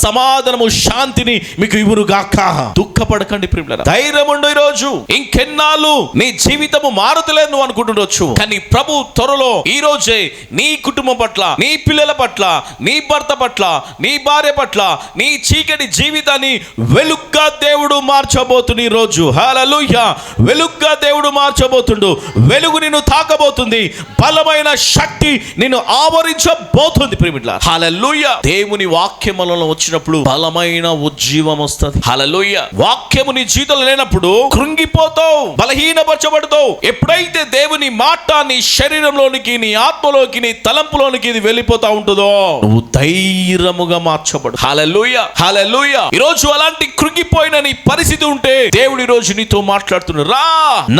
సమాధానము శాంతిని మీకు ఇవ్వును గాక. దుఃఖపడకండి ప్రియులారా, ధైర్యం ఉండు. ఈరోజు ఇంకెన్నాళ్ళు నీ జీవితము మారుతలేదు నువ్వు అనుకుంటుండొచ్చు, కానీ ప్రభు త్వరలో ఈ రోజే నీ కుటుంబం పట్ల, నీ పిల్లల పట్ల, నీ భర్త పట్ల, నీ భార్య పట్ల, నీ చీకటి జీవితాన్ని వెలుగ్గా దేవుడు మార్చబోతుంది. ఈ రోజు హల్లెలూయా, వెలుగ్గా దేవుడు మార్చబోతుండు. వెలుగు నిన్ను తాకబోతుంది. బలమైన శక్తి నిన్ను ఆవరించబోతుంది ప్రియులారా. హల్లెలూయా. దేవుని వాక్యములలో వచ్చినప్పుడు బలమైన ఉజ్జీవం వస్తుంది. హల్లెలూయా. వాక్యము నీ జీవితంలో లేనప్పుడు కృంగిపోతావు, బలహీనపరచబడతావు. ఎప్పుడైతే దేవుని మాట నీ శరీరంలోనికి, నీ ఆత్మలోకి, నీ తలంపులోనికి ఇది వెళ్ళిపోతా ఉంటుందో నువ్వు ధైర్యముగా మార్చబడు. హల్లెలూయా, హల్లెలూయా. ఈ రోజు అలాంటి కృంగిపోయిన నీ పరిస్థితి ఉంటే దేవుడు ఈ రోజు నీతో మాట్లాడుతున్నాడు. రా,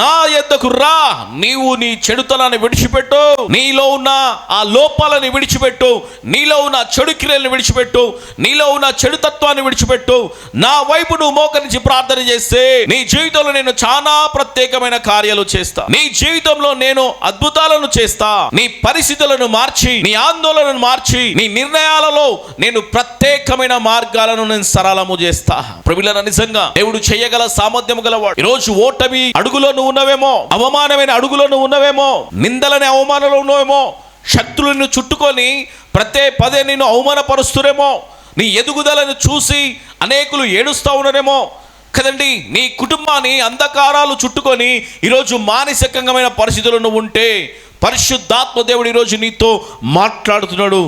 నా యొద్దకు రా. నీవు నీ చెడుతనాన్ని విడిచిపెట్టు, నీలో ఉన్న ఆ లోపాలని విడిచిపెట్టు, నీలో ఉన్న చెడు క్రియలను విడిచిపెట్టు, నీలో ఉన్న చెడు తత్వాన్ని విడిచిపెట్టు. నా వైపు నువ్వు మోకరించి ప్రార్థన చేస్తే నీ జీవితంలో నేను చాలా ప్రత్యేకమైన కార్యాలు చేస్తా. నీ జీవితంలో నేను అద్భుతాలను చేస్తా. నీ పరిస్థితులను మార్చి, నీ ఆందోళనను మార్చి, నీ నిర్ణయాలలో నేను ప్రత్యేకమైన మార్గాలను నేను సరళము చేస్తా. ప్రభువులారా, నిజంగా దేవుడు చేయగల సామర్థ్యం గలవాడు. ఈరోజు ఓటమి అడుగులో నువ్వు ఉన్నవేమో, అవమానమైన అడుగులో నువ్వు ఉన్నవేమో, నిందలని అవమానంలో ఉన్నవేమో, శత్రువులను చుట్టుకొని పదే నిన్ను అవమానపరుస్తురేమో, నీ ఎదుగుదలను చూసి అనేకులు ఏడుస్తూ ఉన్నారేమో కదండి. నీ కుటుంబాన్ని అంధకారాలు చుట్టుకొని ఈరోజు మానసికంగా పరిస్థితులు నువ్వు ఉంటే పరిశుద్ధాత్మ దేవుడు ఈరోజు నీతో మాట్లాడుతున్నాడు,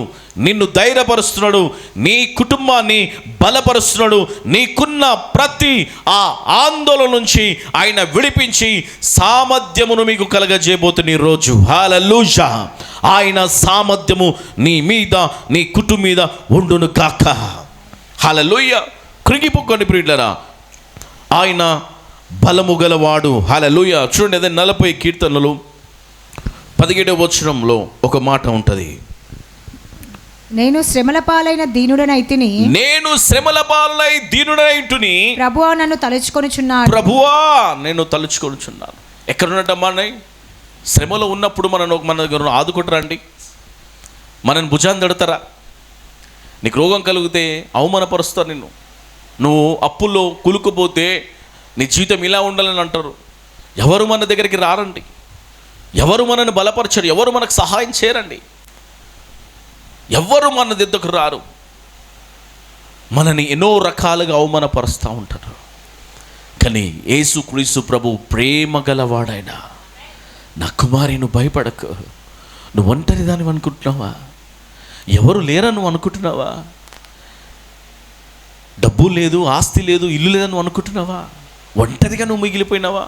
నిన్ను ధైర్యపరుస్తున్నాడు, నీ కుటుంబాన్ని బలపరుస్తున్నాడు. నీకున్న ప్రతి ఆ ఆందోళన నుంచి ఆయన విడిపించి సామర్థ్యమును మీకు కలగజేయబోతున్న ఈ రోజు. హల్లెలూయా. ఆయన సామర్థ్యము నీ మీద, నీ కుటుంబం మీద ఉండును గాక. హల్లెలూయా. కృంగిపోకండి ప్రియులారా, ఆయన బలము గలవాడు. హల్లెలూయా. చూడండి, అదే 40 కీర్తనలు 17వ వచనంలో ఒక మాట ఉంటుంది. నేను శ్రమల పాలైన దీనుడనైతిని, నేను శ్రమల పాలై దీనుడనైతిని, ప్రభువా నన్ను తలుచుకొనుచున్నాడు. ప్రభువా నేను తలుచుకొనుచున్నాను. ఎక్కడున్నట్టమ్మా? శ్రమలో ఉన్నప్పుడు మన దగ్గర ఆదుకుంటారండి, మనని భుజాన్ని తడతారా? నీకు రోగం కలిగితే అవమానపరుస్తారు నిన్ను. నువ్వు అప్పుల్లో కులుకుపోతే నీ జీవితం ఇలా ఉండాలని అంటారు. ఎవరు మన దగ్గరికి రారండి, ఎవరు మనని బలపరచరు, ఎవరు మనకు సహాయం చేయరండి, ఎవరు మన దగ్గరకు రారు. మనని ఎన్నో రకాలుగా అవమానపరుస్తూ ఉంటారు. కానీ యేసుక్రీస్తు ప్రభు ప్రేమ గలవాడైన, నా కుమారి నువ్వు భయపడకు, నువ్వు ఒంటరి దానివి అనుకుంటున్నావా? ఎవరు లేరని నువ్వు అనుకుంటున్నావా? డబ్బు లేదు, ఆస్తి లేదు, ఇల్లు లేదని నువ్వు అనుకుంటున్నావా? ఒంటరిగా నువ్వు మిగిలిపోయినావా?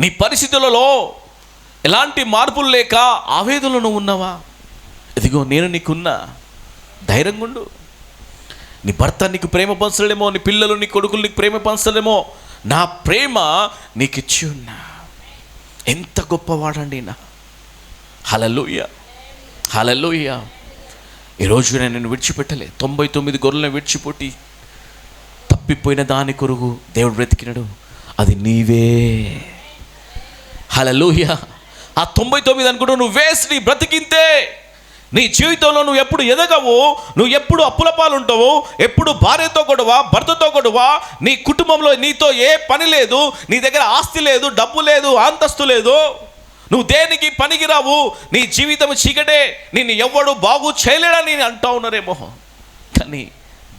నీ పరిస్థితులలో ఎలాంటి మార్పులు లేక ఆవేదనలో నువ్వు ఉన్నావా? ఇదిగో నేను నీకున్నా, ధైర్యంగా ఉండు. నీ భర్త నీకు ప్రేమ పంచలేమో, నీ పిల్లలు, నీ కొడుకులు నీకు ప్రేమ పంచలేమో, నా ప్రేమ నీకు ఇచ్చి ఉన్నా. ఎంత గొప్పవాడండి నా. హల్లెలూయా, హల్లెలూయా. ఈరోజు నేను విడిచిపెట్టలే. 99 గొర్రెలను విడిచిపెట్టి తప్పిపోయిన దాని కొరకు దేవుడు బ్రతికినాడు, అది నీవే. హల్లెలూయా. ఆ 99 అనుకుంటూ నువ్వు వేసి నీ బ్రతికింతే. నీ జీవితంలో నువ్వు ఎప్పుడు ఎదగవు, నువ్వు ఎప్పుడు అప్పుల పాలు ఉంటావు, ఎప్పుడు భార్యతో గొడవ, భర్తతో గొడవ, నీ కుటుంబంలో నీతో ఏ పని లేదు, నీ దగ్గర ఆస్తి లేదు, డబ్బు లేదు, అంతస్తు లేదు, నువ్వు దేనికి పనికిరావు, నీ జీవితం చీకటే, నిన్ను ఎవ్వడు బాగు చేయలేడని అంటా ఉన్నారేమో. కానీ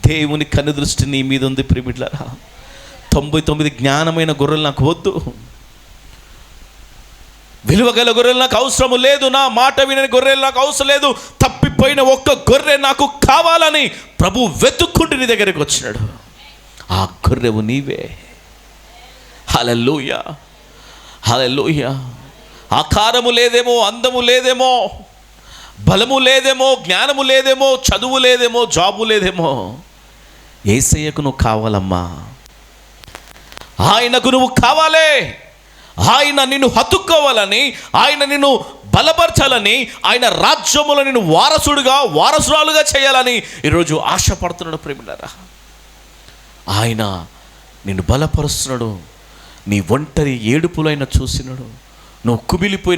దేవుని కనుదృష్టి నీ మీద ఉంది ప్రియమిట్లారా. 99 జ్ఞానమైన గొర్రెలు నాకు వద్దు, విలువగల గొర్రెలు నాకు అవసరము లేదు, నా మాట వినని గొర్రెలు నాకు అవసరం లేదు, తప్పిపోయిన ఒక్క గొర్రె నాకు కావాలని ప్రభు వెతుక్కుంటూ నీ దగ్గరికి వచ్చినాడు. ఆ గొర్రెవు నీవే. హల్లెలూయా, హల్లెలూయా. ఆకారము లేదేమో, అందము లేదేమో, బలము లేదేమో, జ్ఞానము లేదేమో, చదువు లేదేమో, జాబు లేదేమో, యేసయ్యకు నువ్వు కావాలమ్మా. ఆయనకు నువ్వు కావాలే. ఆయన నిన్ను హత్తుకోవాలని, ఆయన నిన్ను బలపరచాలని, ఆయన రాజ్యములో నిన్ను వారసురాలుగా చేయాలని ఈరోజు ఆశపడుతున్నాడు ప్రేమిలారా. ఆయన నిన్ను బలపరుస్తున్నాడు. నీ ఒంటరి ఏడుపులైనా చూసినాడు. నువ్వు కుమిలిపోయిన